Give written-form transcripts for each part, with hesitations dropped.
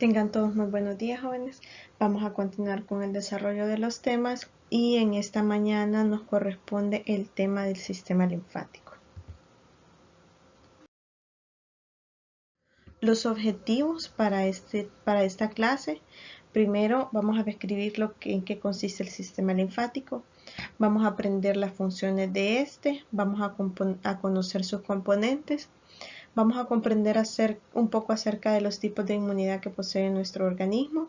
Tengan todos muy buenos días, jóvenes. Vamos a continuar con el desarrollo de los temas y en esta mañana nos corresponde el tema del sistema linfático. Los objetivos para esta clase: primero vamos a describir en qué consiste el sistema linfático, vamos a aprender las funciones de este, vamos a conocer sus componentes. Vamos a comprender un poco acerca de los tipos de inmunidad que posee nuestro organismo.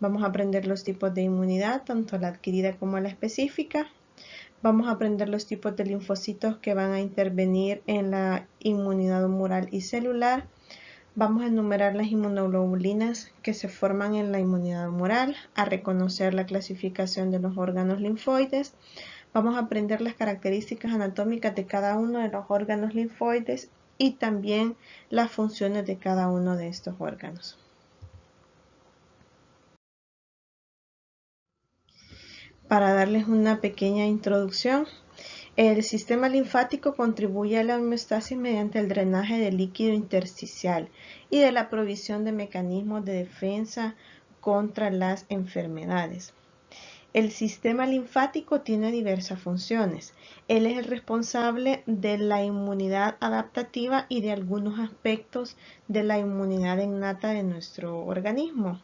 Vamos a aprender los tipos de inmunidad, tanto la adquirida como la específica. Vamos a aprender los tipos de linfocitos que van a intervenir en la inmunidad humoral y celular. Vamos a enumerar las inmunoglobulinas que se forman en la inmunidad humoral, a reconocer la clasificación de los órganos linfoides. Vamos a aprender las características anatómicas de cada uno de los órganos linfoides y también las funciones de cada uno de estos órganos. Para darles una pequeña introducción, el sistema linfático contribuye a la homeostasis mediante el drenaje del líquido intersticial y de la provisión de mecanismos de defensa contra las enfermedades. El sistema linfático tiene diversas funciones. Él es el responsable de la inmunidad adaptativa y de algunos aspectos de la inmunidad innata de nuestro organismo.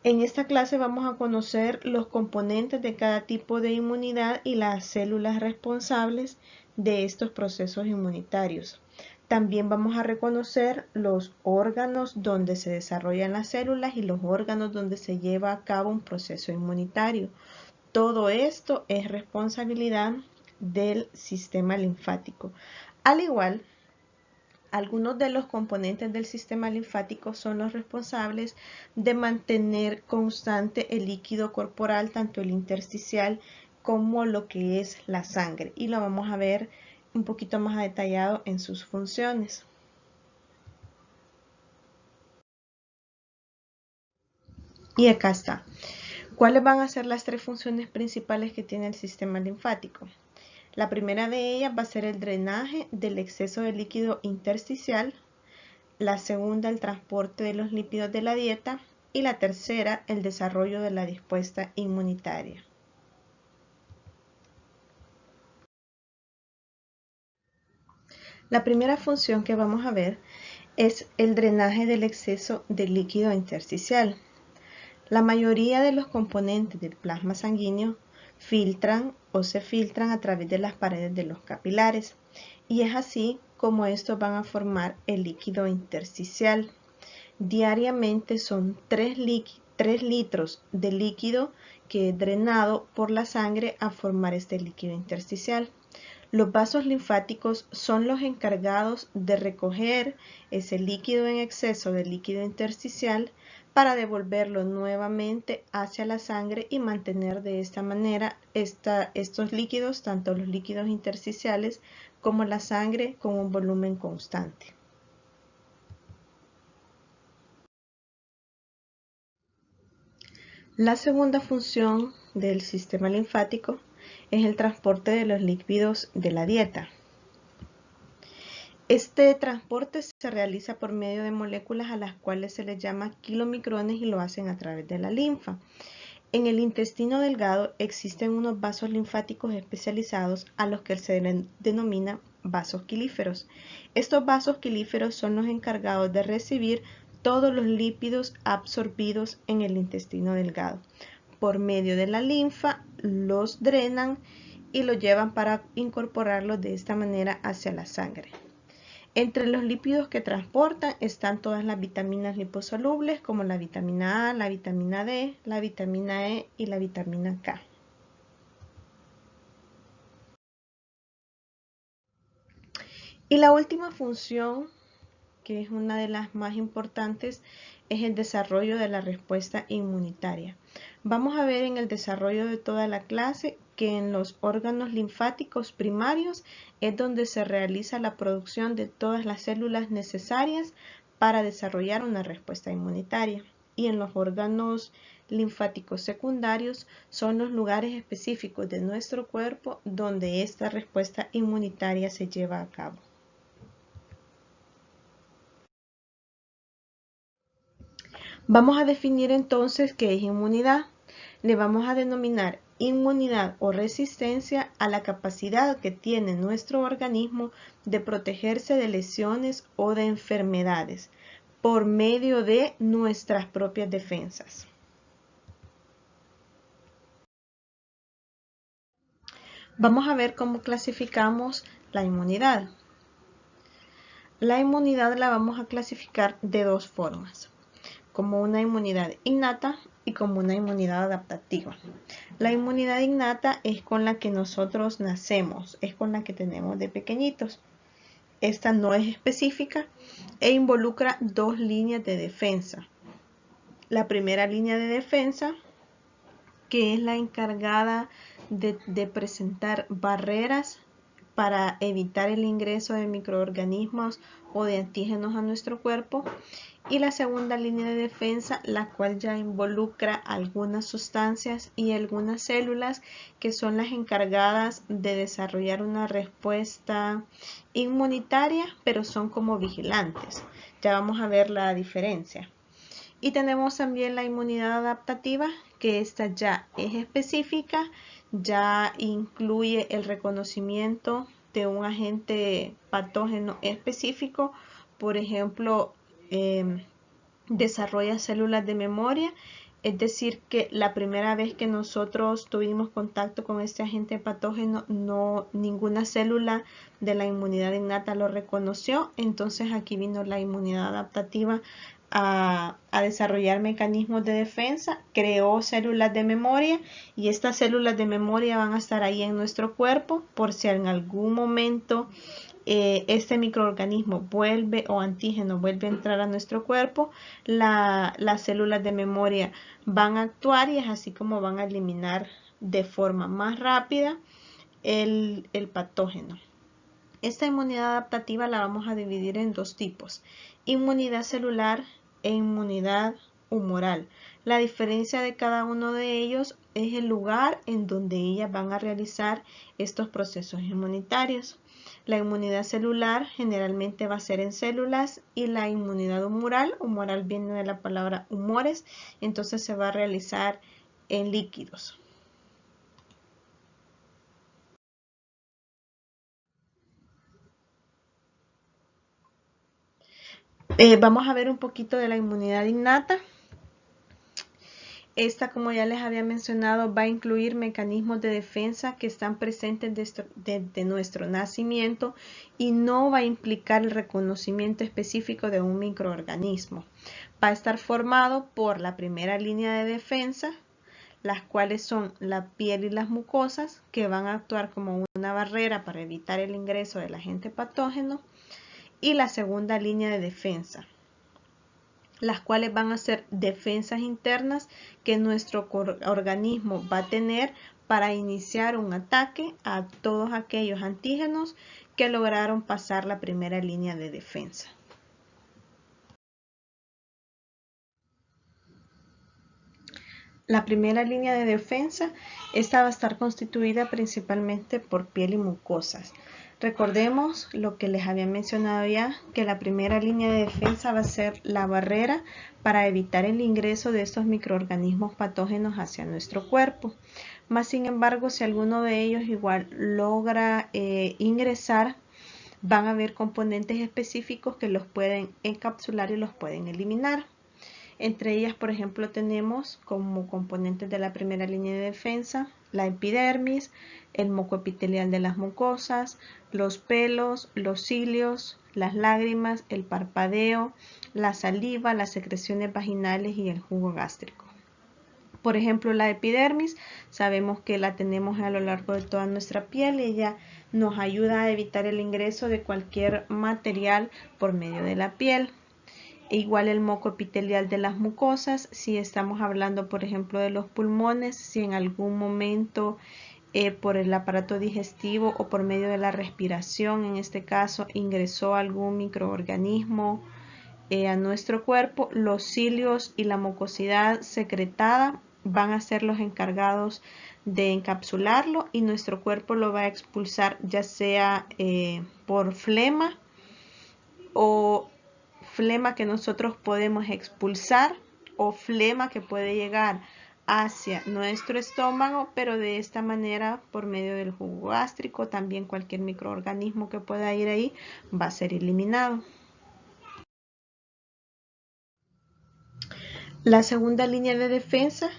En esta clase vamos a conocer los componentes de cada tipo de inmunidad y las células responsables de estos procesos inmunitarios. También vamos a reconocer los órganos donde se desarrollan las células y los órganos donde se lleva a cabo un proceso inmunitario. Todo esto es responsabilidad del sistema linfático. Al igual, algunos de los componentes del sistema linfático son los responsables de mantener constante el líquido corporal, tanto el intersticial como lo que es la sangre. Y lo vamos a ver un poquito más detallado en sus funciones. Y acá está. ¿Cuáles van a ser las tres funciones principales que tiene el sistema linfático? La primera de ellas va a ser el drenaje del exceso de líquido intersticial, la segunda el transporte de los lípidos de la dieta y la tercera el desarrollo de la respuesta inmunitaria. La primera función que vamos a ver es el drenaje del exceso de líquido intersticial. La mayoría de los componentes del plasma sanguíneo filtran o se filtran a través de las paredes de los capilares, y es así como estos van a formar el líquido intersticial. Diariamente son 3 litros de líquido que es drenado por la sangre a formar este líquido intersticial. Los vasos linfáticos son los encargados de recoger ese líquido en exceso de líquido intersticial para devolverlo nuevamente hacia la sangre y mantener de esta manera estos líquidos, tanto los líquidos intersticiales como la sangre, con un volumen constante. La segunda función del sistema linfático es el transporte de los lípidos de la dieta. Este transporte se realiza por medio de moléculas a las cuales se les llama kilomicrones y lo hacen a través de la linfa. En el intestino delgado existen unos vasos linfáticos especializados a los que se denomina vasos quilíferos. Estos vasos quilíferos son los encargados de recibir todos los lípidos absorbidos en el intestino delgado. Por medio de la linfa los drenan y los llevan para incorporarlos de esta manera hacia la sangre. Entre los lípidos que transportan están todas las vitaminas liposolubles como la vitamina A, la vitamina D, la vitamina E y la vitamina K. Y la última función, que es una de las más importantes, es el desarrollo de la respuesta inmunitaria. Vamos a ver en el desarrollo de toda la clase que en los órganos linfáticos primarios es donde se realiza la producción de todas las células necesarias para desarrollar una respuesta inmunitaria. Y en los órganos linfáticos secundarios son los lugares específicos de nuestro cuerpo donde esta respuesta inmunitaria se lleva a cabo. Vamos a definir entonces qué es inmunidad. Le vamos a denominar inmunidad o resistencia a la capacidad que tiene nuestro organismo de protegerse de lesiones o de enfermedades por medio de nuestras propias defensas. Vamos a ver cómo clasificamos la inmunidad. La inmunidad la vamos a clasificar de dos formas, como una inmunidad innata y como una inmunidad adaptativa. La inmunidad innata es con la que nosotros nacemos, es con la que tenemos de pequeñitos. Esta no es específica e involucra dos líneas de defensa. La primera línea de defensa, que es la encargada de presentar barreras para evitar el ingreso de microorganismos o de antígenos a nuestro cuerpo. Y la segunda línea de defensa, la cual ya involucra algunas sustancias y algunas células que son las encargadas de desarrollar una respuesta inmunitaria, pero son como vigilantes. Ya vamos a ver la diferencia. Y tenemos también la inmunidad adaptativa, que esta ya es específica, ya incluye el reconocimiento de un agente patógeno específico. Por ejemplo, desarrolla células de memoria, es decir, que la primera vez que nosotros tuvimos contacto con este agente patógeno, ninguna célula de la inmunidad innata lo reconoció. Entonces aquí vino la inmunidad adaptativa a desarrollar mecanismos de defensa, creó células de memoria y estas células de memoria van a estar ahí en nuestro cuerpo por si en algún momento este microorganismo vuelve o antígeno vuelve a entrar a nuestro cuerpo, las células de memoria van a actuar y es así como van a eliminar de forma más rápida el patógeno. Esta inmunidad adaptativa la vamos a dividir en dos tipos, inmunidad celular e inmunidad humoral. La diferencia de cada uno de ellos es el lugar en donde ellas van a realizar estos procesos inmunitarios. La inmunidad celular generalmente va a ser en células y la inmunidad humoral viene de la palabra humores, entonces se va a realizar en líquidos. Vamos a ver un poquito de la inmunidad innata. Esta, como ya les había mencionado, va a incluir mecanismos de defensa que están presentes desde nuestro nacimiento y no va a implicar el reconocimiento específico de un microorganismo. Va a estar formado por la primera línea de defensa, las cuales son la piel y las mucosas, que van a actuar como una barrera para evitar el ingreso del agente patógeno, y la segunda línea de defensa, las cuales van a ser defensas internas que nuestro organismo va a tener para iniciar un ataque a todos aquellos antígenos que lograron pasar la primera línea de defensa. La primera línea de defensa, esta va a estar constituida principalmente por piel y mucosas. Recordemos lo que les había mencionado ya, que la primera línea de defensa va a ser la barrera para evitar el ingreso de estos microorganismos patógenos hacia nuestro cuerpo. Más sin embargo, si alguno de ellos igual logra ingresar, van a haber componentes específicos que los pueden encapsular y los pueden eliminar. Entre ellas, por ejemplo, tenemos como componentes de la primera línea de defensa la epidermis, el moco epitelial de las mucosas, los pelos, los cilios, las lágrimas, el parpadeo, la saliva, las secreciones vaginales y el jugo gástrico. Por ejemplo, la epidermis, sabemos que la tenemos a lo largo de toda nuestra piel y ella nos ayuda a evitar el ingreso de cualquier material por medio de la piel. Igual el moco epitelial de las mucosas, si estamos hablando por ejemplo de los pulmones, si en algún momento por el aparato digestivo o por medio de la respiración, en este caso, ingresó algún microorganismo a nuestro cuerpo, los cilios y la mucosidad secretada van a ser los encargados de encapsularlo y nuestro cuerpo lo va a expulsar ya sea por flema o flema que nosotros podemos expulsar o flema que puede llegar hacia nuestro estómago, pero de esta manera, por medio del jugo gástrico, también cualquier microorganismo que pueda ir ahí va a ser eliminado. La segunda línea de defensa,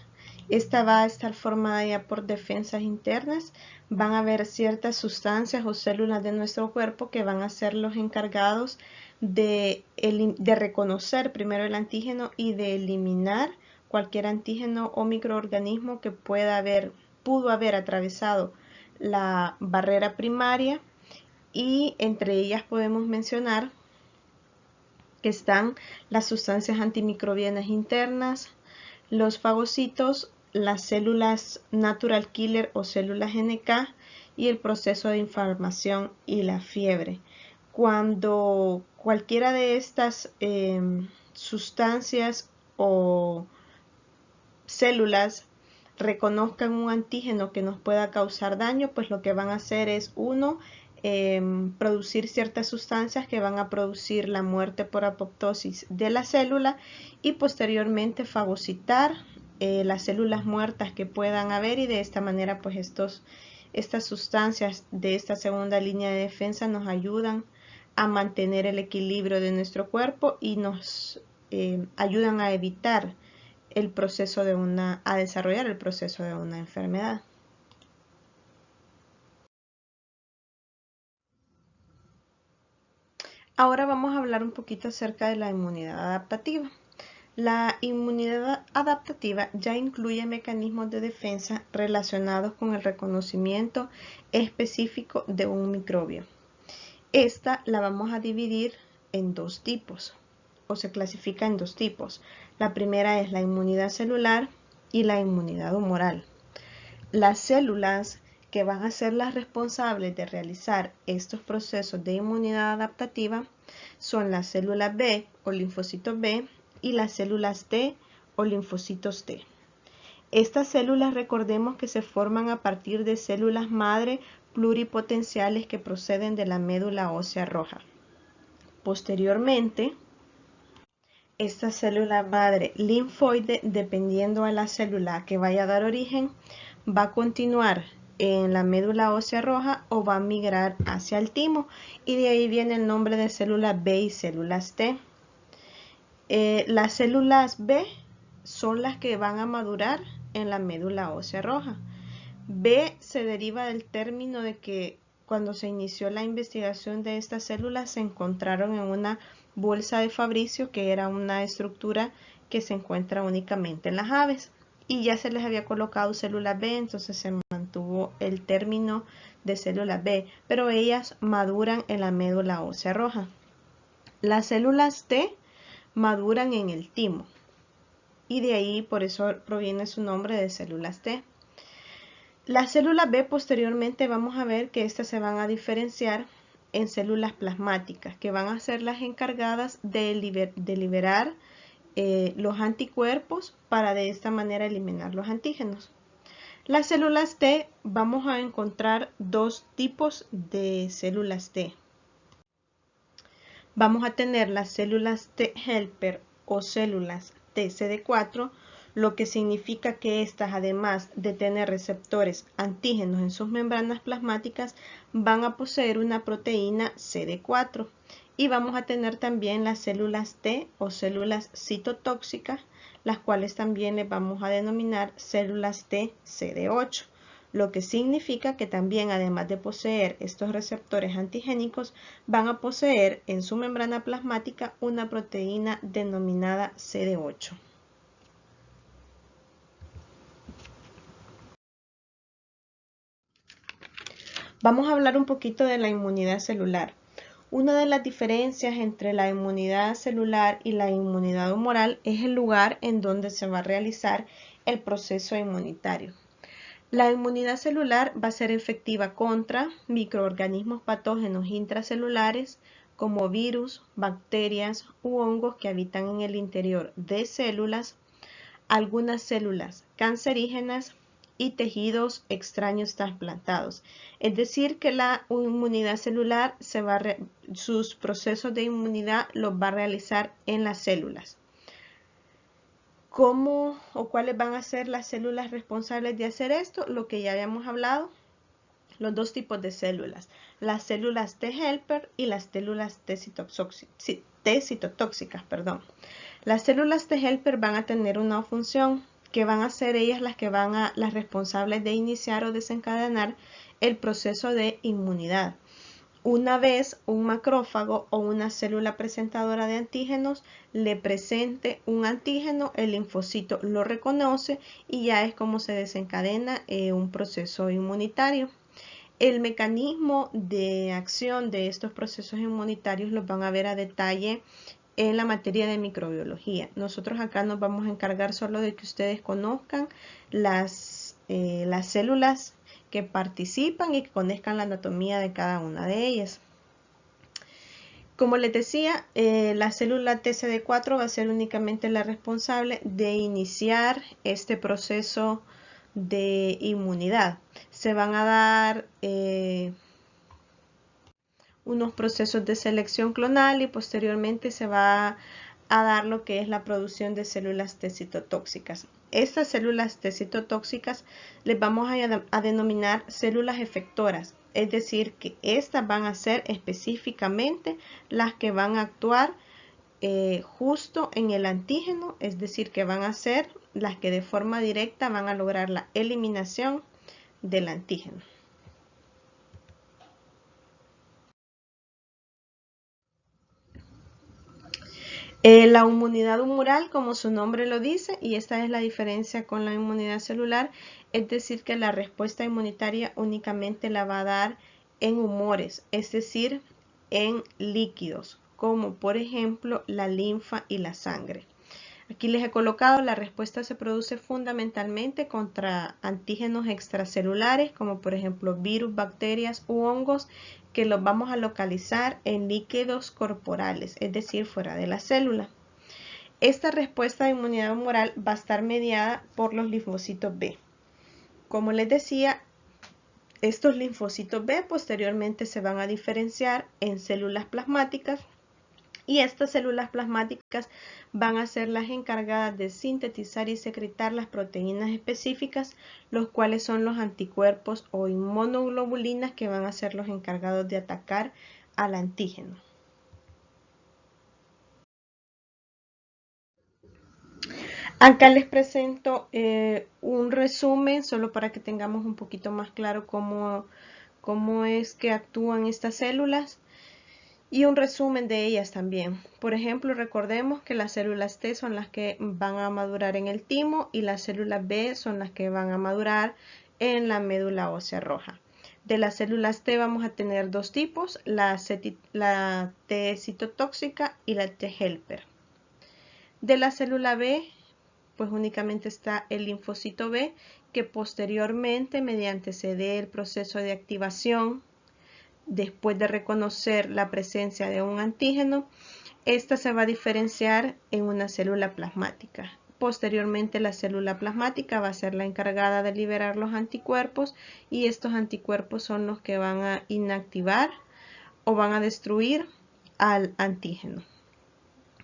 esta va a estar formada ya por defensas internas. Van a haber ciertas sustancias o células de nuestro cuerpo que van a ser los encargados de reconocer primero el antígeno y de eliminar cualquier antígeno o microorganismo que pudo haber atravesado la barrera primaria, y entre ellas podemos mencionar que están las sustancias antimicrobianas internas, los fagocitos, las células natural killer o células NK y el proceso de inflamación y la fiebre. Cuando cualquiera de estas sustancias o células reconozcan un antígeno que nos pueda causar daño, pues lo que van a hacer es, uno, producir ciertas sustancias que van a producir la muerte por apoptosis de la célula, y posteriormente fagocitar las células muertas que puedan haber, y de esta manera pues estas sustancias de esta segunda línea de defensa nos ayudan a mantener el equilibrio de nuestro cuerpo y nos ayudan a evitar a desarrollar el proceso de una enfermedad. Ahora vamos a hablar un poquito acerca de la inmunidad adaptativa. La inmunidad adaptativa ya incluye mecanismos de defensa relacionados con el reconocimiento específico de un microbio. Esta la vamos a dividir en dos tipos, o se clasifica en dos tipos. La primera es la inmunidad celular y la inmunidad humoral. Las células que van a ser las responsables de realizar estos procesos de inmunidad adaptativa son las células B o linfocitos B y las células T o linfocitos T. Estas células, recordemos que se forman a partir de células madre pluripotenciales que proceden de la médula ósea roja. Posteriormente, esta célula madre linfoide, dependiendo de la célula que vaya a dar origen, va a continuar en la médula ósea roja o va a migrar hacia el timo, y de ahí viene el nombre de células B y células T. Las células B son las que van a madurar en la médula ósea roja. B se deriva del término de que cuando se inició la investigación de estas células se encontraron en una bolsa de Fabricio, que era una estructura que se encuentra únicamente en las aves, y ya se les había colocado células B, entonces se mantuvo el término de células B, pero ellas maduran en la médula ósea roja. Las células T maduran en el timo, y de ahí por eso proviene su nombre de células T. Las células B posteriormente vamos a ver que estas se van a diferenciar en células plasmáticas, que van a ser las encargadas de liberar los anticuerpos para de esta manera eliminar los antígenos. Las células T, vamos a encontrar dos tipos de células T. Vamos a tener las células T helper o células TCD4, lo que significa que estas, además de tener receptores antígenos en sus membranas plasmáticas, van a poseer una proteína CD4. Y vamos a tener también las células T o células citotóxicas, las cuales también les vamos a denominar células T CD8, lo que significa que también, además de poseer estos receptores antigénicos, van a poseer en su membrana plasmática una proteína denominada CD8. Vamos a hablar un poquito de la inmunidad celular. Una de las diferencias entre la inmunidad celular y la inmunidad humoral es el lugar en donde se va a realizar el proceso inmunitario. La inmunidad celular va a ser efectiva contra microorganismos patógenos intracelulares como virus, bacterias u hongos que habitan en el interior de células, algunas células cancerígenas y tejidos extraños trasplantados. Es decir, que la inmunidad celular sus procesos de inmunidad los va a realizar en las células. ¿Cómo o cuáles van a ser las células responsables de hacer esto? Lo que ya habíamos hablado, los dos tipos de células, las células T helper y las células T citotóxicas. Las células T helper van a tener una función que van a ser ellas las responsables de iniciar o desencadenar el proceso de inmunidad. Una vez un macrófago o una célula presentadora de antígenos le presente un antígeno, el linfocito lo reconoce y ya es como se desencadena un proceso inmunitario. El mecanismo de acción de estos procesos inmunitarios los van a ver a detalle en la materia de microbiología. Nosotros acá nos vamos a encargar solo de que ustedes conozcan las células que participan y que conozcan la anatomía de cada una de ellas. Como les decía, la célula TCD4 va a ser únicamente la responsable de iniciar este proceso de inmunidad. Se van a dar unos procesos de selección clonal y posteriormente se va a dar lo que es la producción de células T citotóxicas. Estas células T citotóxicas les vamos a denominar células efectoras, es decir, que estas van a ser específicamente las que van a actuar justo en el antígeno, es decir, que van a ser las que de forma directa van a lograr la eliminación del antígeno. La inmunidad humoral, como su nombre lo dice, y esta es la diferencia con la inmunidad celular, es decir, que la respuesta inmunitaria únicamente la va a dar en humores, es decir, en líquidos, como por ejemplo la linfa y la sangre. Aquí les he colocado, la respuesta se produce fundamentalmente contra antígenos extracelulares, como por ejemplo virus, bacterias u hongos, que los vamos a localizar en líquidos corporales, es decir, fuera de la célula. Esta respuesta de inmunidad humoral va a estar mediada por los linfocitos B. Como les decía, estos linfocitos B posteriormente se van a diferenciar en células plasmáticas, y estas células plasmáticas van a ser las encargadas de sintetizar y secretar las proteínas específicas, los cuales son los anticuerpos o inmunoglobulinas que van a ser los encargados de atacar al antígeno. Acá les presento un resumen, solo para que tengamos un poquito más claro cómo es que actúan estas células. Y un resumen de ellas también. Por ejemplo, recordemos que las células T son las que van a madurar en el timo y las células B son las que van a madurar en la médula ósea roja. De las células T vamos a tener dos tipos, la T citotóxica y la T helper. De la célula B, pues únicamente está el linfocito B, que posteriormente, mediante se dé el proceso de activación, después de reconocer la presencia de un antígeno, esta se va a diferenciar en una célula plasmática. Posteriormente, la célula plasmática va a ser la encargada de liberar los anticuerpos y estos anticuerpos son los que van a inactivar o van a destruir al antígeno.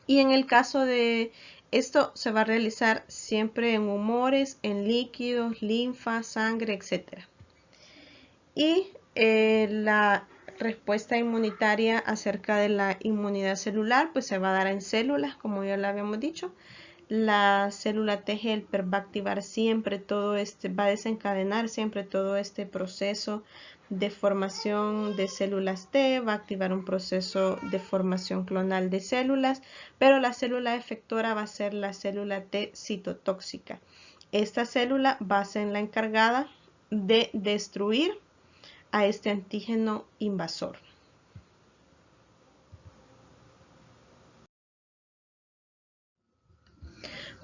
Y en el caso de esto se va a realizar siempre en humores, en líquidos, linfa, sangre, etc. Y la respuesta inmunitaria acerca de la inmunidad celular pues se va a dar en células, como ya lo habíamos dicho. La célula T helper va a activar siempre va a desencadenar siempre todo este proceso de formación de células T, va a activar un proceso de formación clonal de células, pero la célula efectora va a ser la célula T citotóxica. Esta célula va a ser la encargada de destruir a este antígeno invasor.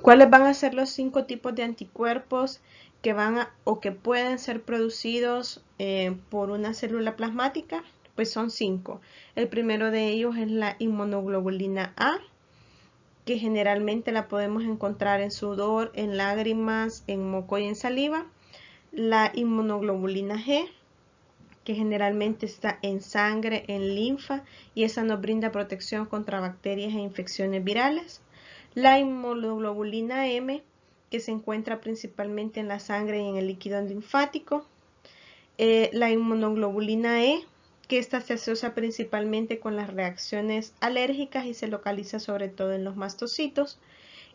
¿Cuáles van a ser los 5 tipos de anticuerpos que que pueden ser producidos por una célula plasmática? Pues son 5. El primero de ellos es la inmunoglobulina A, que generalmente la podemos encontrar en sudor, en lágrimas, en moco y en saliva. La inmunoglobulina G, que generalmente está en sangre, en linfa, y esa nos brinda protección contra bacterias e infecciones virales. La inmunoglobulina M, que se encuentra principalmente en la sangre y en el líquido linfático. La inmunoglobulina E, que esta se asocia principalmente con las reacciones alérgicas y se localiza sobre todo en los mastocitos.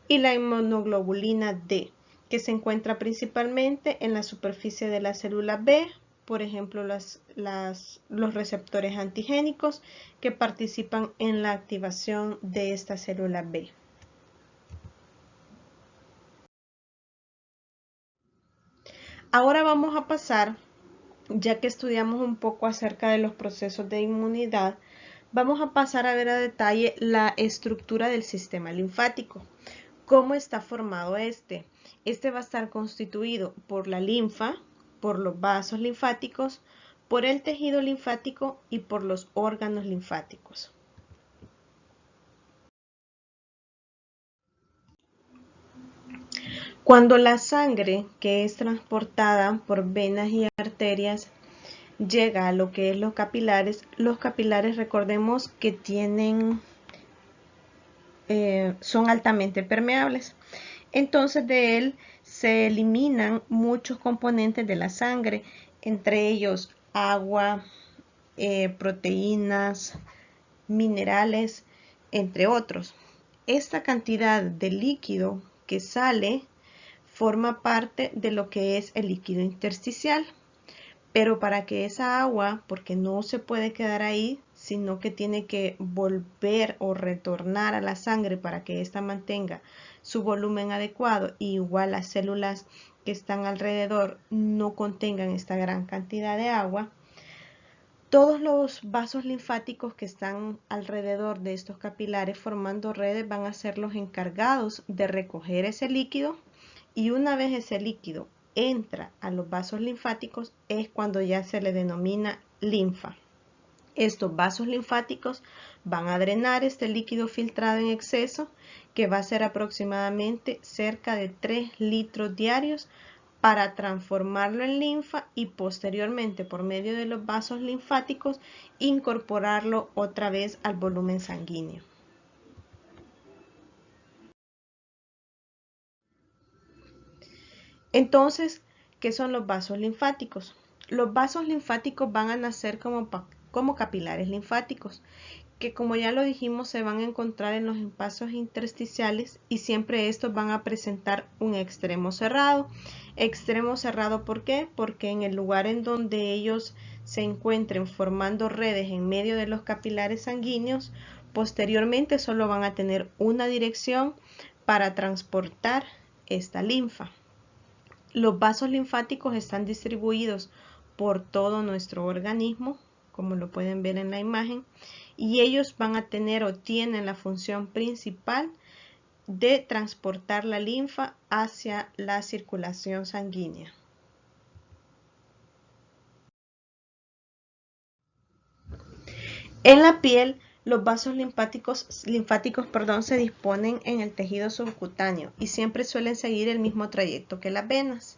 Y la inmunoglobulina D, que se encuentra principalmente en la superficie de la célula B, por ejemplo los receptores antigénicos que participan en la activación de esta célula B. Ahora vamos a pasar, ya que estudiamos un poco acerca de los procesos de inmunidad, vamos a pasar a ver a detalle la estructura del sistema linfático. ¿Cómo está formado este? Este va a estar constituido por la linfa, por los vasos linfáticos, por el tejido linfático y por los órganos linfáticos. Cuando la sangre que es transportada por venas y arterias llega a lo que es los capilares recordemos que son altamente permeables. Entonces de él se eliminan muchos componentes de la sangre, entre ellos agua, proteínas, minerales, entre otros. Esta cantidad de líquido que sale forma parte de lo que es el líquido intersticial. Pero para que esa agua, porque no se puede quedar ahí, sino que tiene que volver o retornar a la sangre para que ésta mantenga su volumen adecuado, y igual las células que están alrededor no contengan esta gran cantidad de agua, todos los vasos linfáticos que están alrededor de estos capilares formando redes van a ser los encargados de recoger ese líquido, y una vez ese líquido entra a los vasos linfáticos es cuando ya se le denomina linfa. Estos vasos linfáticos van a drenar este líquido filtrado en exceso, que va a ser aproximadamente cerca de 3 litros diarios, para transformarlo en linfa y posteriormente por medio de los vasos linfáticos incorporarlo otra vez al volumen sanguíneo. Entonces, ¿qué son los vasos linfáticos? Los vasos linfáticos van a nacer como capilares linfáticos, que como ya lo dijimos se van a encontrar en los espacios intersticiales, y siempre estos van a presentar un extremo cerrado. Extremo cerrado, ¿por qué? Porque en el lugar en donde ellos se encuentren formando redes en medio de los capilares sanguíneos, posteriormente solo van a tener una dirección para transportar esta linfa. Los vasos linfáticos están distribuidos por todo nuestro organismo, como lo pueden ver en la imagen, y ellos van a tener o tienen la función principal de transportar la linfa hacia la circulación sanguínea. En la piel, los vasos linfáticos se disponen en el tejido subcutáneo y siempre suelen seguir el mismo trayecto que las venas.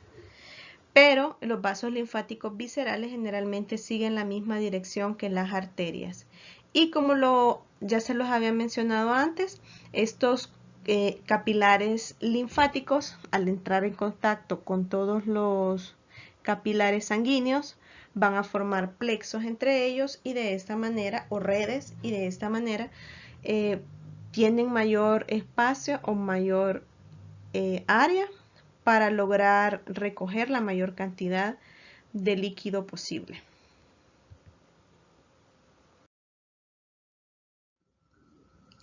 Pero los vasos linfáticos viscerales generalmente siguen la misma dirección que las arterias. Y como ya se los había mencionado antes, estos capilares linfáticos, al entrar en contacto con todos los capilares sanguíneos, van a formar plexos entre ellos, y de esta manera, o redes, y de esta manera tienen mayor espacio o mayor área para lograr recoger la mayor cantidad de líquido posible.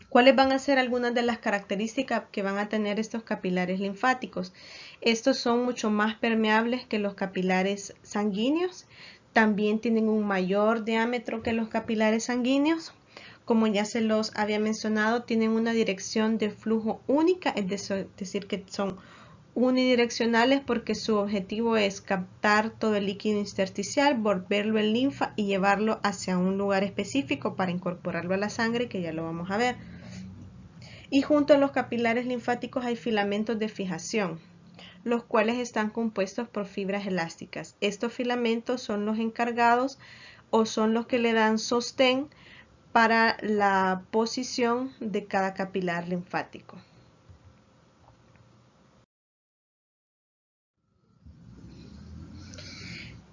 ¿Cuáles van a ser algunas de las características que van a tener estos capilares linfáticos? Estos son mucho más permeables que los capilares sanguíneos. También tienen un mayor diámetro que los capilares sanguíneos. Como ya se los había mencionado, tienen una dirección de flujo única, es decir, que son unidireccionales porque su objetivo es captar todo el líquido intersticial, volverlo en linfa y llevarlo hacia un lugar específico para incorporarlo a la sangre, que ya lo vamos a ver. Y junto a los capilares linfáticos hay filamentos de fijación, los cuales están compuestos por fibras elásticas. Estos filamentos son los encargados o son los que le dan sostén para la posición de cada capilar linfático.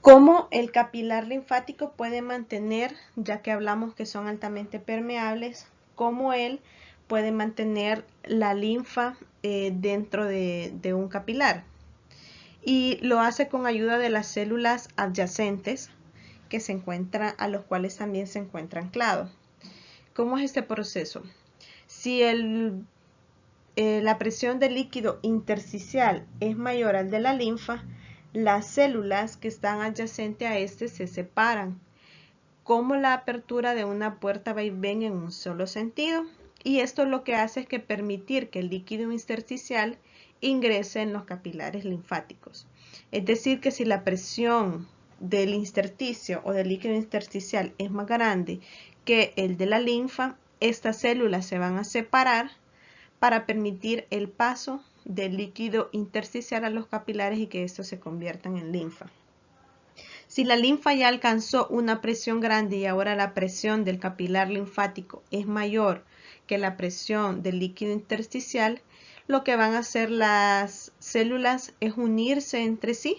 Cómo el capilar linfático puede mantener, ya que hablamos que son altamente permeables, cómo él puede mantener la linfa dentro de un capilar. Y lo hace con ayuda de las células adyacentes que se encuentran, a los cuales también se encuentra anclado. ¿Cómo es este proceso? Si la presión del líquido intersticial es mayor al de la linfa, las células que están adyacentes a este se separan, como la apertura de una puerta vaivén en un solo sentido. Y esto lo que hace es que permitir que el líquido intersticial ingrese en los capilares linfáticos. Es decir, que si la presión del intersticio o del líquido intersticial es más grande que el de la linfa, estas células se van a separar para permitir el paso del líquido intersticial a los capilares y que estos se conviertan en linfa. Si la linfa ya alcanzó una presión grande y ahora la presión del capilar linfático es mayor que la presión del líquido intersticial, lo que van a hacer las células es unirse entre sí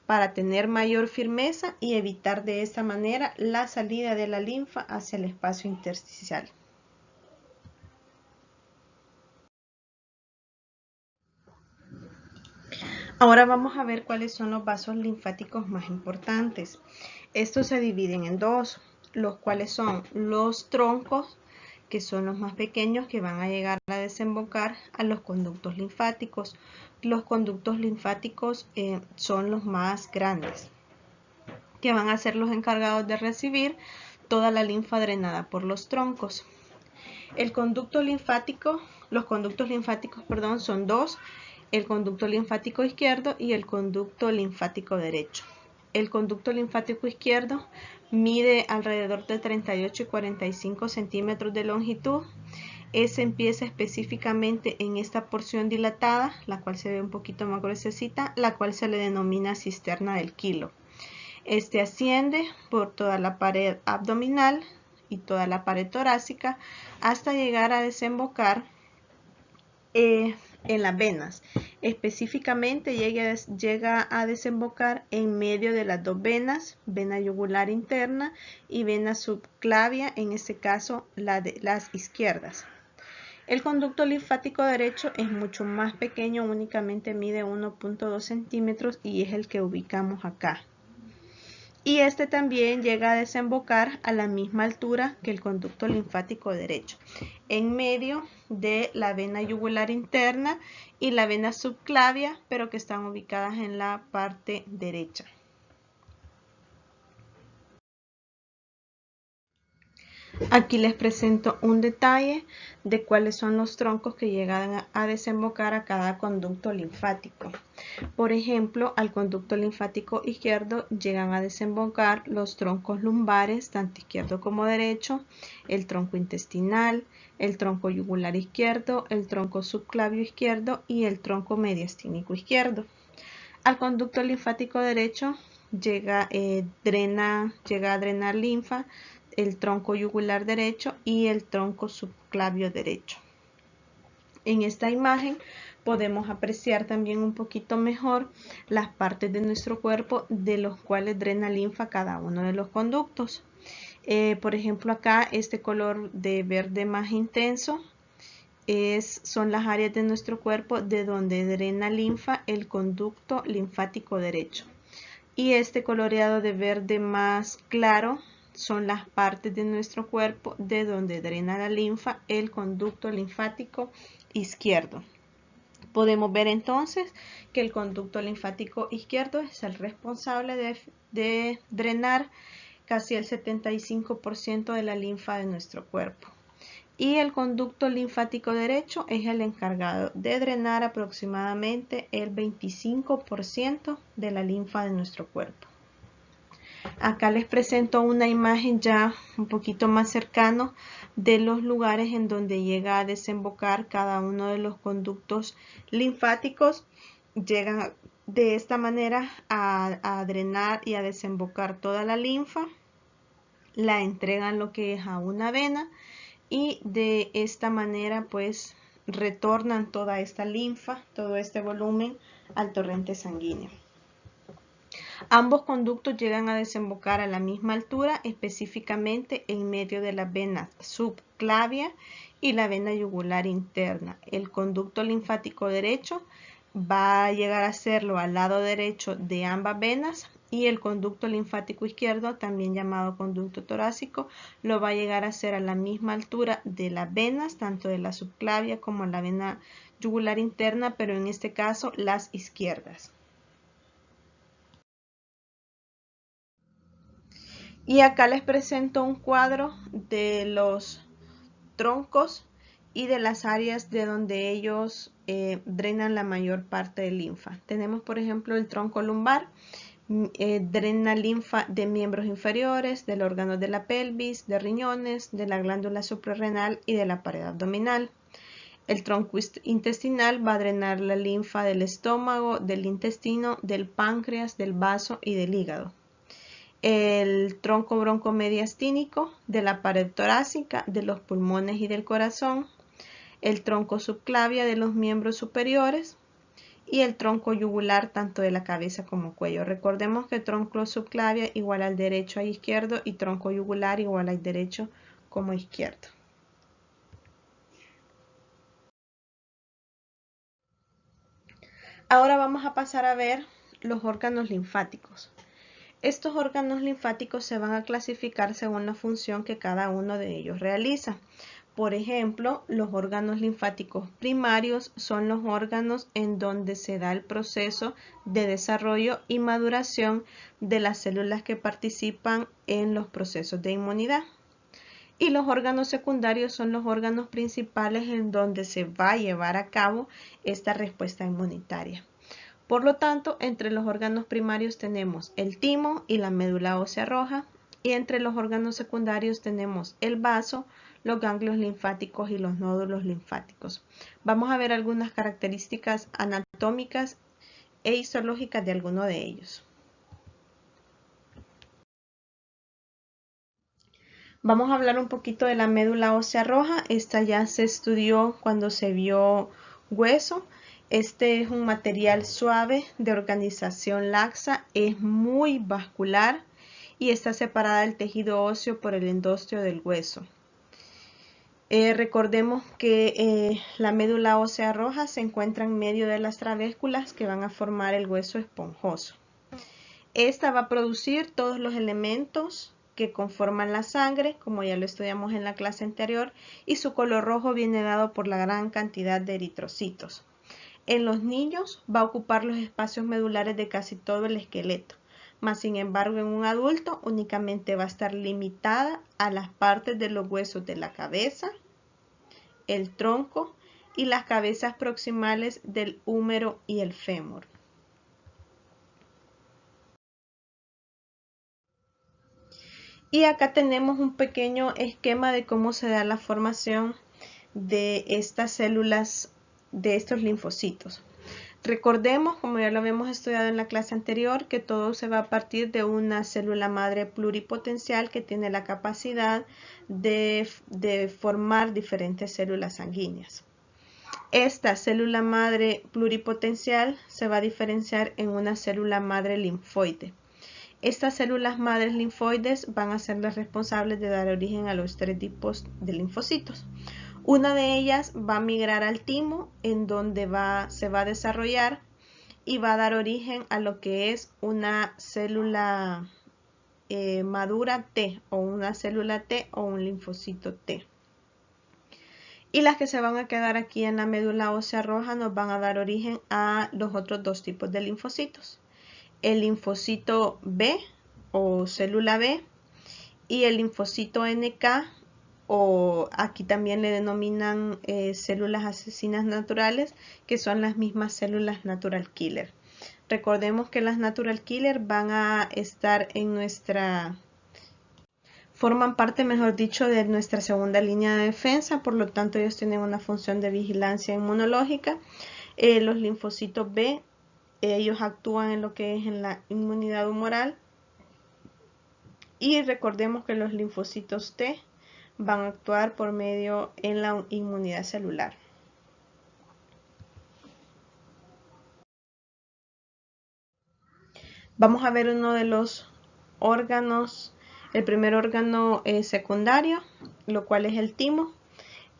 para tener mayor firmeza y evitar de esta manera la salida de la linfa hacia el espacio intersticial. Ahora vamos a ver cuáles son los vasos linfáticos más importantes. Estos se dividen en dos, los cuales son los troncos, que son los más pequeños, que van a llegar a desembocar a los conductos linfáticos. Los conductos linfáticos son los más grandes, que van a ser los encargados de recibir toda la linfa drenada por los troncos. Los conductos linfáticos, son dos: el conducto linfático izquierdo y el conducto linfático derecho. El conducto linfático izquierdo mide alrededor de 38 y 45 centímetros de longitud. Ese empieza específicamente en esta porción dilatada, la cual se ve un poquito más gruesecita, la cual se le denomina cisterna del Kilo. Este asciende por toda la pared abdominal y toda la pared torácica hasta llegar a desembocar en las venas. Específicamente llega a desembocar en medio de las dos venas, vena yugular interna y vena subclavia, en este caso las izquierdas. El conducto linfático derecho es mucho más pequeño, únicamente mide 1.2 centímetros y es el que ubicamos acá. Y este también llega a desembocar a la misma altura que el conducto linfático derecho, en medio de la vena yugular interna y la vena subclavia, pero que están ubicadas en la parte derecha. Aquí les presento un detalle de cuáles son los troncos que llegan a desembocar a cada conducto linfático. Por ejemplo, al conducto linfático izquierdo llegan a desembocar los troncos lumbares, tanto izquierdo como derecho, el tronco intestinal, el tronco yugular izquierdo, el tronco subclavio izquierdo y el tronco mediastínico izquierdo. Al conducto linfático derecho llega a drenar linfa, el tronco yugular derecho y el tronco subclavio derecho. En esta imagen podemos apreciar también un poquito mejor las partes de nuestro cuerpo de los cuales drena linfa cada uno de los conductos. Por ejemplo, acá este color de verde más intenso son las áreas de nuestro cuerpo de donde drena linfa el conducto linfático derecho. Y este coloreado de verde más claro son las partes de nuestro cuerpo de donde drena la linfa el conducto linfático izquierdo. Podemos ver entonces que el conducto linfático izquierdo es el responsable de drenar casi el 75% de la linfa de nuestro cuerpo. Y el conducto linfático derecho es el encargado de drenar aproximadamente el 25% de la linfa de nuestro cuerpo. Acá les presento una imagen ya un poquito más cercano de los lugares en donde llega a desembocar cada uno de los conductos linfáticos. Llegan de esta manera a drenar y a desembocar toda la linfa, la entregan lo que es a una vena y de esta manera pues retornan toda esta linfa, todo este volumen al torrente sanguíneo. Ambos conductos llegan a desembocar a la misma altura, específicamente en medio de las venas subclavia y la vena yugular interna. El conducto linfático derecho va a llegar a hacerlo al lado derecho de ambas venas y el conducto linfático izquierdo, también llamado conducto torácico, lo va a llegar a hacer a la misma altura de las venas, tanto de la subclavia como la vena yugular interna, pero en este caso las izquierdas. Y acá les presento un cuadro de los troncos y de las áreas de donde ellos drenan la mayor parte de linfa. Tenemos, por ejemplo, el tronco lumbar, drena linfa de miembros inferiores, del órgano de la pelvis, de riñones, de la glándula suprarrenal y de la pared abdominal. El tronco intestinal va a drenar la linfa del estómago, del intestino, del páncreas, del vaso y del hígado. El tronco broncomediastínico de la pared torácica, de los pulmones y del corazón, el tronco subclavia de los miembros superiores y el tronco yugular tanto de la cabeza como cuello. Recordemos que tronco subclavia igual al derecho a izquierdo y tronco yugular igual al derecho como izquierdo. Ahora vamos a pasar a ver los órganos linfáticos. Estos órganos linfáticos se van a clasificar según la función que cada uno de ellos realiza. Por ejemplo, los órganos linfáticos primarios son los órganos en donde se da el proceso de desarrollo y maduración de las células que participan en los procesos de inmunidad. Y los órganos secundarios son los órganos principales en donde se va a llevar a cabo esta respuesta inmunitaria. Por lo tanto, entre los órganos primarios tenemos el timo y la médula ósea roja, y entre los órganos secundarios tenemos el vaso, los ganglios linfáticos y los nódulos linfáticos. Vamos a ver algunas características anatómicas e histológicas de alguno de ellos. Vamos a hablar un poquito de la médula ósea roja. Esta ya se estudió cuando se vio hueso. Este es un material suave de organización laxa, es muy vascular y está separada del tejido óseo por el endostio del hueso. Recordemos que la médula ósea roja se encuentra en medio de las trabésculas que van a formar el hueso esponjoso. Esta va a producir todos los elementos que conforman la sangre, como ya lo estudiamos en la clase anterior, y su color rojo viene dado por la gran cantidad de eritrocitos. En los niños va a ocupar los espacios medulares de casi todo el esqueleto, mas sin embargo en un adulto únicamente va a estar limitada a las partes de los huesos de la cabeza, el tronco y las cabezas proximales del húmero y el fémur. Y acá tenemos un pequeño esquema de cómo se da la formación de estas células, de estos linfocitos. Recordemos, como ya lo habíamos estudiado en la clase anterior, que todo se va a partir de una célula madre pluripotencial que tiene la capacidad de formar diferentes células sanguíneas. Esta célula madre pluripotencial se va a diferenciar en una célula madre linfoide. Estas células madres linfoides van a ser las responsables de dar origen a los 3 tipos de linfocitos. Una de ellas va a migrar al timo, en donde se va a desarrollar y va a dar origen a lo que es una célula madura T, o una célula T o un linfocito T. Y las que se van a quedar aquí en la médula ósea roja nos van a dar origen a los otros 2 tipos de linfocitos. El linfocito B o célula B y el linfocito NK, o aquí también le denominan células asesinas naturales, que son las mismas células natural killer. Recordemos que las natural killer van a estar en forman parte, mejor dicho, de nuestra segunda línea de defensa, por lo tanto ellos tienen una función de vigilancia inmunológica. Los linfocitos B, ellos actúan en lo que es en la inmunidad humoral. Y recordemos que los linfocitos T van a actuar por medio en la inmunidad celular. Vamos a ver uno de los órganos, el primer órgano secundario, lo cual es el timo.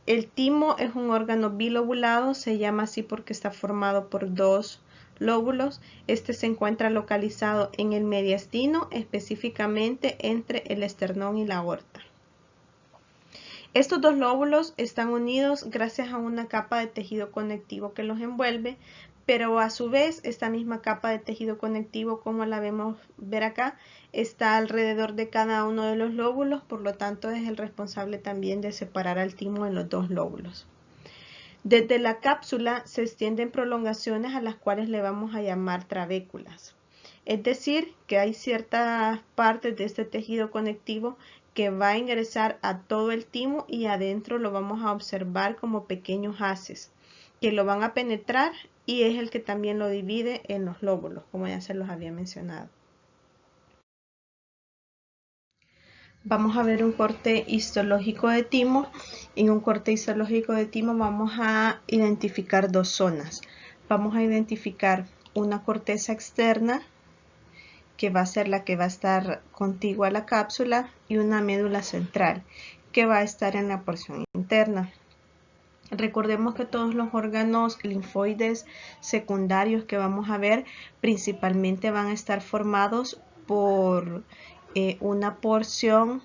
El timo es un órgano bilobulado, se llama así porque está formado por dos lóbulos. Este se encuentra localizado en el mediastino, específicamente entre el esternón y la aorta. Estos dos lóbulos están unidos gracias a una capa de tejido conectivo que los envuelve, pero a su vez esta misma capa de tejido conectivo, como la vemos ver acá, está alrededor de cada uno de los lóbulos, por lo tanto es el responsable también de separar al timo en los dos lóbulos. Desde la cápsula se extienden prolongaciones a las cuales le vamos a llamar trabéculas. Es decir, que hay ciertas partes de este tejido conectivo que va a ingresar a todo el timo y adentro lo vamos a observar como pequeños haces que lo van a penetrar y es el que también lo divide en los lóbulos, como ya se los había mencionado. Vamos a ver un corte histológico de timo. En un corte histológico de timo vamos a identificar dos zonas. Vamos a identificar una corteza externa, que va a ser la que va a estar contigua a la cápsula, y una médula central, que va a estar en la porción interna. Recordemos que todos los órganos linfoides secundarios que vamos a ver principalmente van a estar formados por una porción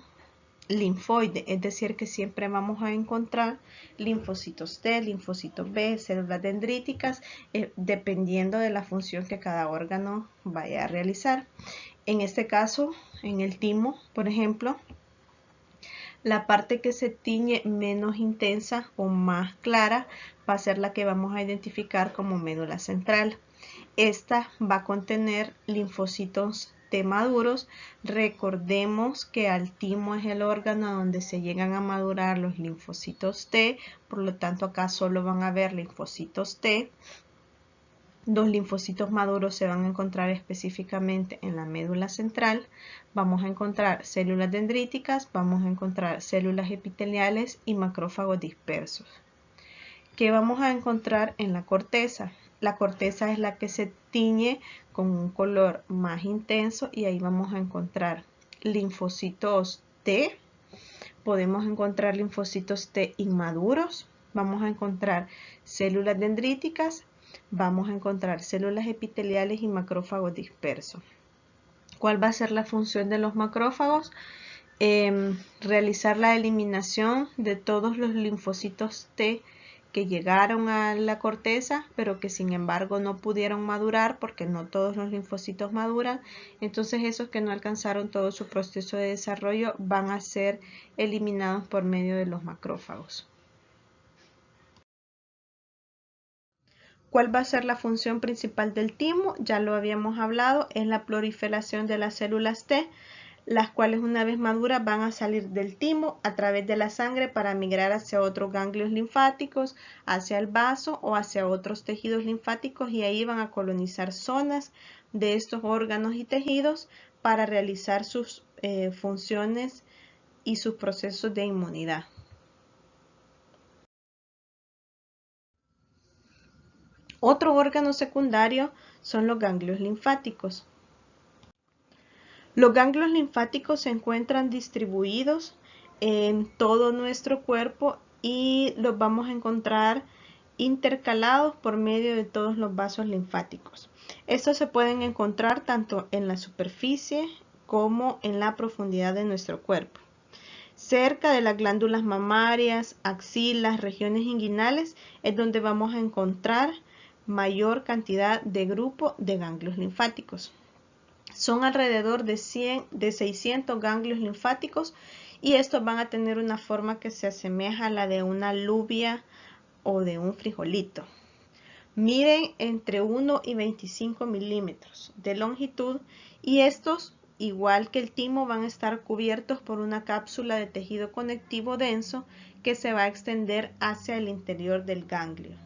linfoide, es decir que siempre vamos a encontrar linfocitos T, linfocitos B, células dendríticas, dependiendo de la función que cada órgano vaya a realizar. En este caso, en el timo, por ejemplo, la parte que se tiñe menos intensa o más clara va a ser la que vamos a identificar como médula central. Esta va a contener linfocitos T maduros. Recordemos que al timo es el órgano donde se llegan a madurar los linfocitos T, por lo tanto acá solo van a haber linfocitos T. Los linfocitos maduros se van a encontrar específicamente en la médula central. Vamos a encontrar células dendríticas, vamos a encontrar células epiteliales y macrófagos dispersos. ¿Qué vamos a encontrar en la corteza? La corteza es la que se tiñe con un color más intenso y ahí vamos a encontrar linfocitos T. Podemos encontrar linfocitos T inmaduros. Vamos a encontrar células dendríticas. Vamos a encontrar células epiteliales y macrófagos dispersos. ¿Cuál va a ser la función de los macrófagos? Realizar la eliminación de todos los linfocitos T que llegaron a la corteza, pero que sin embargo no pudieron madurar porque no todos los linfocitos maduran. Entonces esos que no alcanzaron todo su proceso de desarrollo van a ser eliminados por medio de los macrófagos. ¿Cuál va a ser la función principal del timo? Ya lo habíamos hablado, es la proliferación de las células T, las cuales una vez maduras van a salir del timo a través de la sangre para migrar hacia otros ganglios linfáticos, hacia el vaso o hacia otros tejidos linfáticos, y ahí van a colonizar zonas de estos órganos y tejidos para realizar sus funciones y sus procesos de inmunidad. Otro órgano secundario son los ganglios linfáticos. Los ganglios linfáticos se encuentran distribuidos en todo nuestro cuerpo y los vamos a encontrar intercalados por medio de todos los vasos linfáticos. Estos se pueden encontrar tanto en la superficie como en la profundidad de nuestro cuerpo. Cerca de las glándulas mamarias, axilas, regiones inguinales es donde vamos a encontrar mayor cantidad de grupo de ganglios linfáticos. Son alrededor de 600 ganglios linfáticos y estos van a tener una forma que se asemeja a la de una alubia o de un frijolito. Miden entre 1 y 25 milímetros de longitud y estos, igual que el timo, van a estar cubiertos por una cápsula de tejido conectivo denso que se va a extender hacia el interior del ganglio.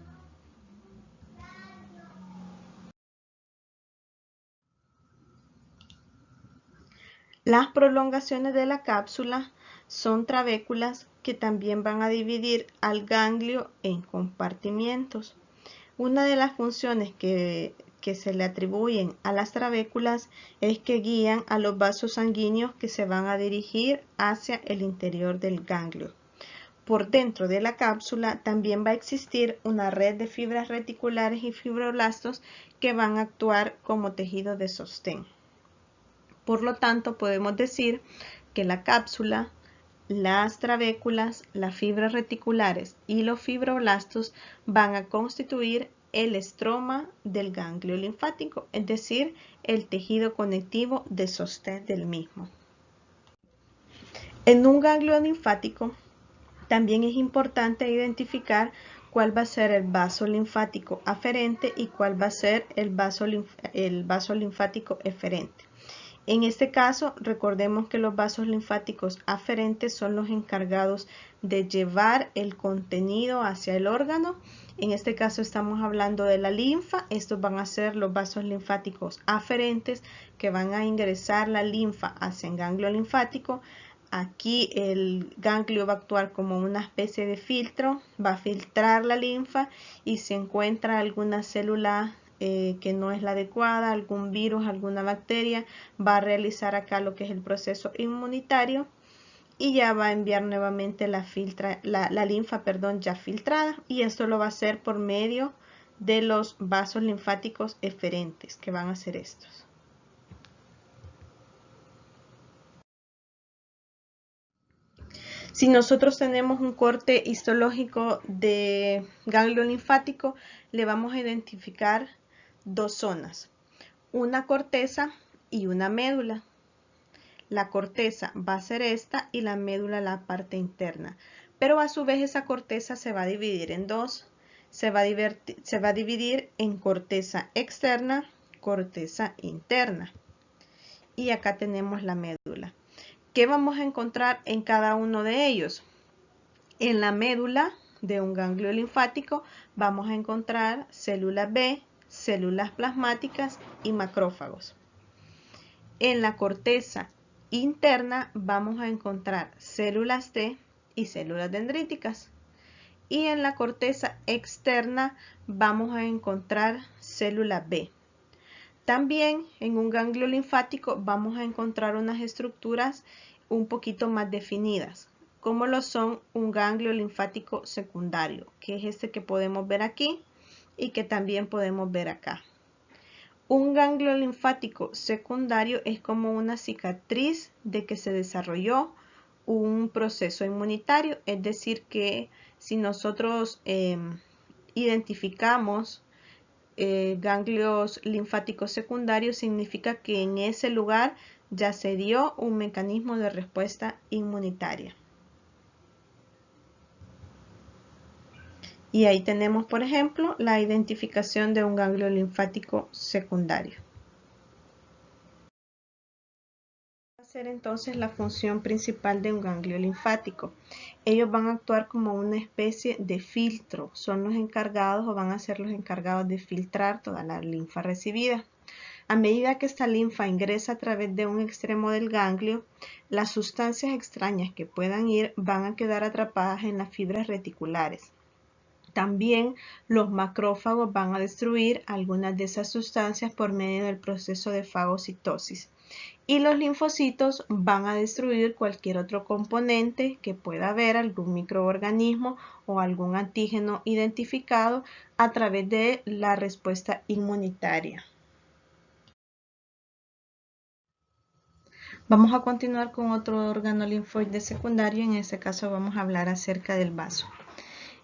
Las prolongaciones de la cápsula son trabéculas que también van a dividir al ganglio en compartimientos. Una de las funciones que que se le atribuyen a las trabéculas es que guían a los vasos sanguíneos que se van a dirigir hacia el interior del ganglio. Por dentro de la cápsula también va a existir una red de fibras reticulares y fibroblastos que van a actuar como tejido de sostén. Por lo tanto, podemos decir que la cápsula, las trabéculas, las fibras reticulares y los fibroblastos van a constituir el estroma del ganglio linfático, es decir, el tejido conectivo de sostén del mismo. En un ganglio linfático también es importante identificar cuál va a ser el vaso linfático aferente y cuál va a ser el vaso linfático eferente. En este caso, recordemos que los vasos linfáticos aferentes son los encargados de llevar el contenido hacia el órgano. En este caso estamos hablando de la linfa. Estos van a ser los vasos linfáticos aferentes que van a ingresar la linfa hacia el ganglio linfático. Aquí el ganglio va a actuar como una especie de filtro, va a filtrar la linfa y si encuentra alguna célula que no es la adecuada, algún virus, alguna bacteria, va a realizar acá lo que es el proceso inmunitario y ya va a enviar nuevamente la linfa ya filtrada, y esto lo va a hacer por medio de los vasos linfáticos eferentes, que van a ser estos. Si nosotros tenemos un corte histológico de ganglio linfático, le vamos a identificar dos zonas, una corteza y una médula. La corteza va a ser esta y la médula la parte interna, pero a su vez esa corteza se va a dividir en dos. Se va a dividir en corteza externa, corteza interna. Y acá tenemos la médula. ¿Qué vamos a encontrar en cada uno de ellos? En la médula de un ganglio linfático vamos a encontrar células B, células plasmáticas y macrófagos. En la corteza interna vamos a encontrar células T y células dendríticas. Y en la corteza externa vamos a encontrar células B. También en un ganglio linfático vamos a encontrar unas estructuras un poquito más definidas, como lo son un ganglio linfático secundario, que es este que podemos ver aquí y que también podemos ver acá. Un ganglio linfático secundario es como una cicatriz de que se desarrolló un proceso inmunitario, es decir que si nosotros identificamos ganglios linfáticos secundarios, significa que en ese lugar ya se dio un mecanismo de respuesta inmunitaria. Y ahí tenemos, por ejemplo, la identificación de un ganglio linfático secundario. Va a ser entonces la función principal de un ganglio linfático. Ellos van a actuar como una especie de filtro. Son los encargados o van a ser los encargados de filtrar toda la linfa recibida. A medida que esta linfa ingresa a través de un extremo del ganglio, las sustancias extrañas que puedan ir van a quedar atrapadas en las fibras reticulares. También los macrófagos van a destruir algunas de esas sustancias por medio del proceso de fagocitosis. Y los linfocitos van a destruir cualquier otro componente que pueda haber, algún microorganismo o algún antígeno identificado a través de la respuesta inmunitaria. Vamos a continuar con otro órgano linfoide secundario. En este caso vamos a hablar acerca del vaso.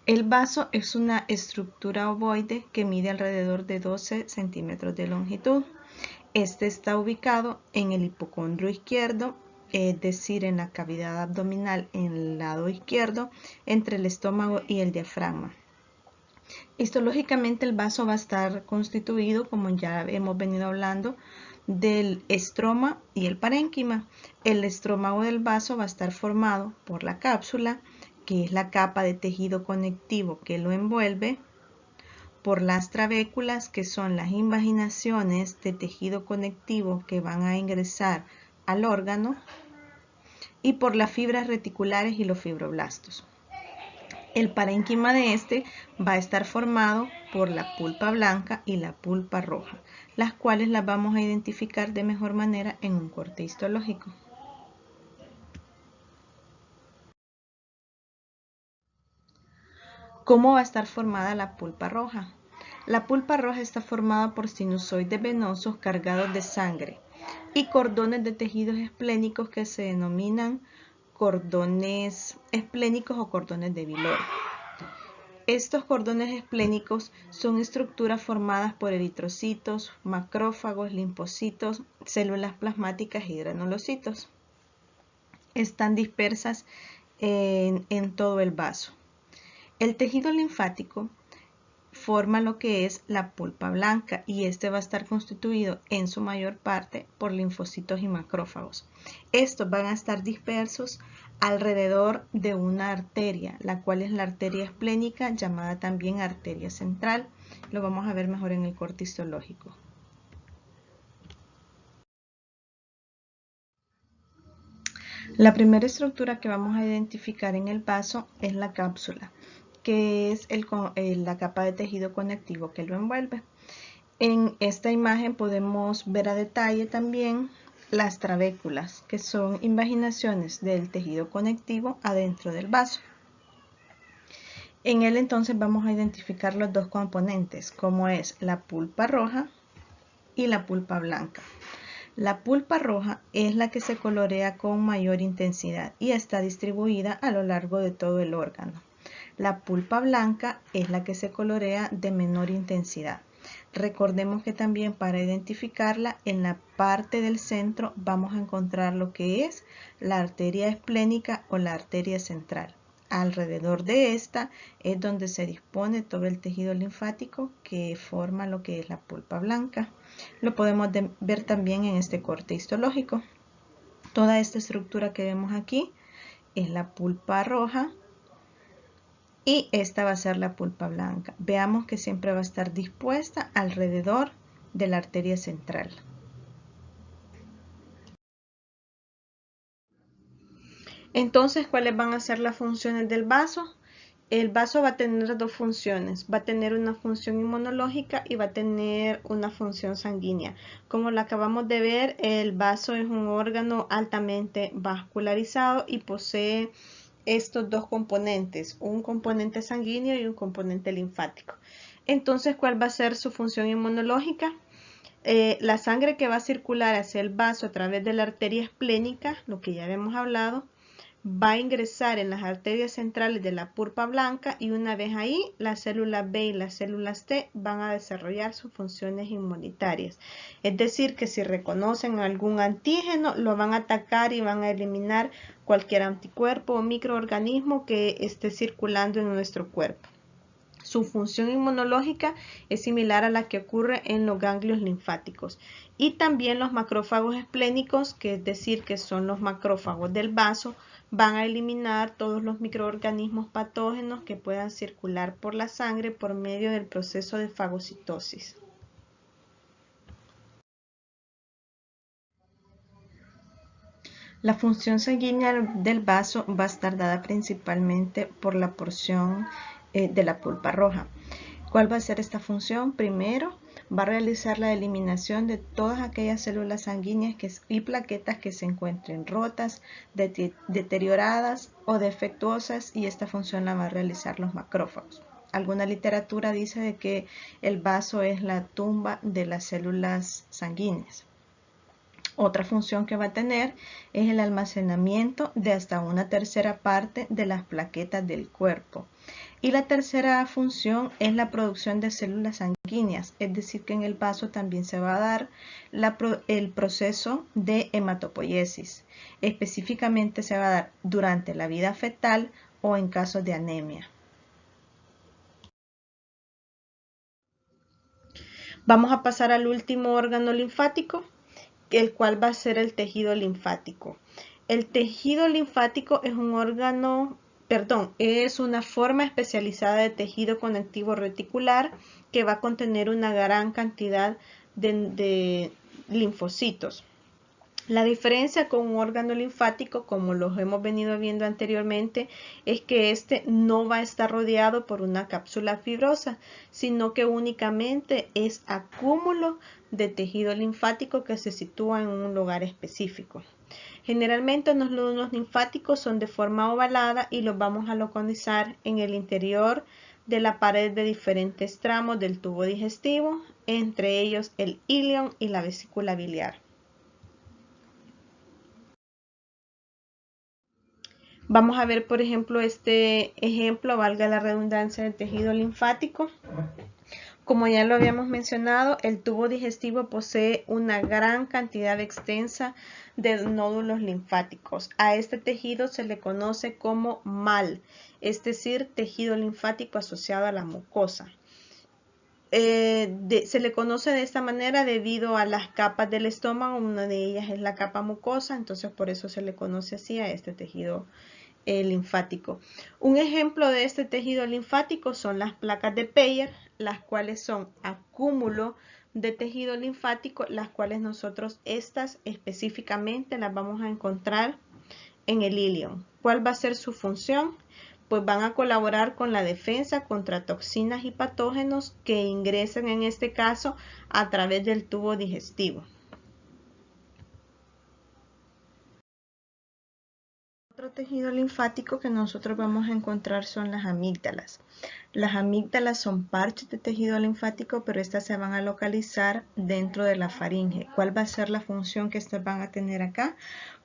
El vaso es una estructura ovoide que mide alrededor de 12 centímetros de longitud. Este está ubicado en el hipocondrio izquierdo, es decir, en la cavidad abdominal en el lado izquierdo, entre el estómago y el diafragma. Histológicamente el vaso va a estar constituido, como ya hemos venido hablando, del estroma y el parénquima. El estrómago del vaso va a estar formado por la cápsula, que es la capa de tejido conectivo que lo envuelve, por las trabéculas, que son las invaginaciones de tejido conectivo que van a ingresar al órgano, y por las fibras reticulares y los fibroblastos. El parénquima de este va a estar formado por la pulpa blanca y la pulpa roja, las cuales las vamos a identificar de mejor manera en un corte histológico. ¿Cómo va a estar formada la pulpa roja? La pulpa roja está formada por sinusoides venosos cargados de sangre y cordones de tejidos esplénicos que se denominan cordones esplénicos o cordones de Villori. Estos cordones esplénicos son estructuras formadas por eritrocitos, macrófagos, linfocitos, células plasmáticas y granulocitos. Están dispersas en todo el vaso. El tejido linfático forma lo que es la pulpa blanca y este va a estar constituido en su mayor parte por linfocitos y macrófagos. Estos van a estar dispersos alrededor de una arteria, la cual es la arteria esplénica, llamada también arteria central. Lo vamos a ver mejor en el corte histológico. La primera estructura que vamos a identificar en el vaso es la cápsula, que es la capa de tejido conectivo que lo envuelve. En esta imagen podemos ver a detalle también las trabéculas, que son invaginaciones del tejido conectivo adentro del vaso. En él entonces vamos a identificar los dos componentes, como es la pulpa roja y la pulpa blanca. La pulpa roja es la que se colorea con mayor intensidad y está distribuida a lo largo de todo el órgano. La pulpa blanca es la que se colorea de menor intensidad. Recordemos que también para identificarla en la parte del centro vamos a encontrar lo que es la arteria esplénica o la arteria central. Alrededor de esta es donde se dispone todo el tejido linfático que forma lo que es la pulpa blanca. Lo podemos ver también en este corte histológico. Toda esta estructura que vemos aquí es la pulpa roja y esta va a ser la pulpa blanca. Veamos que siempre va a estar dispuesta alrededor de la arteria central. Entonces, ¿cuáles van a ser las funciones del vaso? El vaso va a tener dos funciones, va a tener una función inmunológica y va a tener una función sanguínea. Como lo acabamos de ver, el vaso es un órgano altamente vascularizado y posee estos dos componentes, un componente sanguíneo y un componente linfático. Entonces, ¿cuál va a ser su función inmunológica? La sangre que va a circular hacia el vaso a través de la arteria esplénica, lo que ya habíamos hablado, va a ingresar en las arterias centrales de la pulpa blanca y una vez ahí, las células B y las células T van a desarrollar sus funciones inmunitarias. Es decir, que si reconocen algún antígeno, lo van a atacar y van a eliminar cualquier anticuerpo o microorganismo que esté circulando en nuestro cuerpo. Su función inmunológica es similar a la que ocurre en los ganglios linfáticos y también los macrófagos esplénicos, que es decir, que son los macrófagos del vaso, van a eliminar todos los microorganismos patógenos que puedan circular por la sangre por medio del proceso de fagocitosis. La función sanguínea del vaso va a estar dada principalmente por la porción de la pulpa roja. ¿Cuál va a ser esta función? Primero, va a realizar la eliminación de todas aquellas células sanguíneas y plaquetas que se encuentren rotas, deterioradas o defectuosas, y esta función la va a realizar los macrófagos. Alguna literatura dice de que el vaso es la tumba de las células sanguíneas. Otra función que va a tener es el almacenamiento de hasta una tercera parte de las plaquetas del cuerpo. Y la tercera función es la producción de células sanguíneas, es decir, que en el vaso también se va a dar el proceso de hematopoiesis. Específicamente se va a dar durante la vida fetal o en casos de anemia. Vamos a pasar al último órgano linfático, el cual va a ser el tejido linfático. El tejido linfático es un es una forma especializada de tejido conectivo reticular que va a contener una gran cantidad de linfocitos. La diferencia con un órgano linfático, como los hemos venido viendo anteriormente, es que este no va a estar rodeado por una cápsula fibrosa, sino que únicamente es acúmulo de tejido linfático que se sitúa en un lugar específico. Generalmente los nódulos linfáticos son de forma ovalada y los vamos a localizar en el interior de la pared de diferentes tramos del tubo digestivo, entre ellos el ilion y la vesícula biliar. Vamos a ver, por ejemplo, este ejemplo, valga la redundancia, del tejido linfático. Como ya lo habíamos mencionado, el tubo digestivo posee una gran cantidad extensa de nódulos linfáticos. A este tejido se le conoce como MAL, es decir, tejido linfático asociado a la mucosa. Se le conoce de esta manera debido a las capas del estómago, una de ellas es la capa mucosa, entonces por eso se le conoce así a este tejido linfático. Un ejemplo de este tejido linfático son las placas de Peyer, las cuales son acúmulo de tejido linfático, las cuales nosotros estas específicamente las vamos a encontrar en el ilion. ¿Cuál va a ser su función? Pues van a colaborar con la defensa contra toxinas y patógenos que ingresan en este caso a través del tubo digestivo. Otro tejido linfático que nosotros vamos a encontrar son las amígdalas. Las amígdalas son parches de tejido linfático, pero estas se van a localizar dentro de la faringe. ¿Cuál va a ser la función que estas van a tener acá?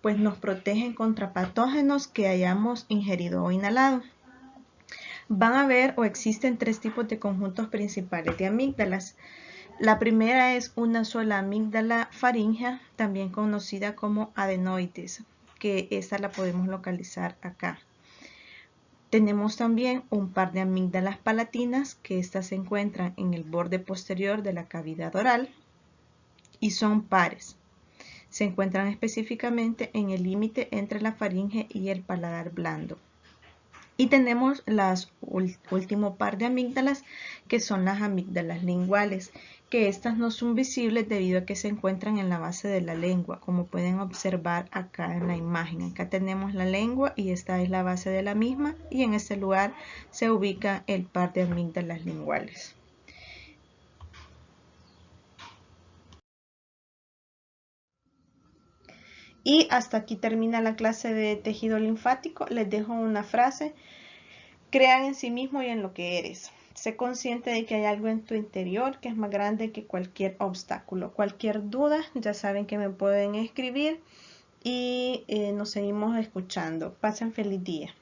Pues nos protegen contra patógenos que hayamos ingerido o inhalado. Van a haber o existen tres tipos de conjuntos principales de amígdalas. La primera es una sola amígdala faríngea, también conocida como adenoides, que esta la podemos localizar acá. Tenemos también un par de amígdalas palatinas, que estas se encuentran en el borde posterior de la cavidad oral y son pares. Se encuentran específicamente en el límite entre la faringe y el paladar blando. Y tenemos las último par de amígdalas, que son las amígdalas linguales, que estas no son visibles debido a que se encuentran en la base de la lengua, como pueden observar acá en la imagen. Acá tenemos la lengua y esta es la base de la misma, y en este lugar se ubica el par de amígdalas linguales. Y hasta aquí termina la clase de tejido linfático. Les dejo una frase: crean en sí mismo y en lo que eres. Sé consciente de que hay algo en tu interior que es más grande que cualquier obstáculo. Cualquier duda, ya saben que me pueden escribir y nos seguimos escuchando. Pasen feliz día.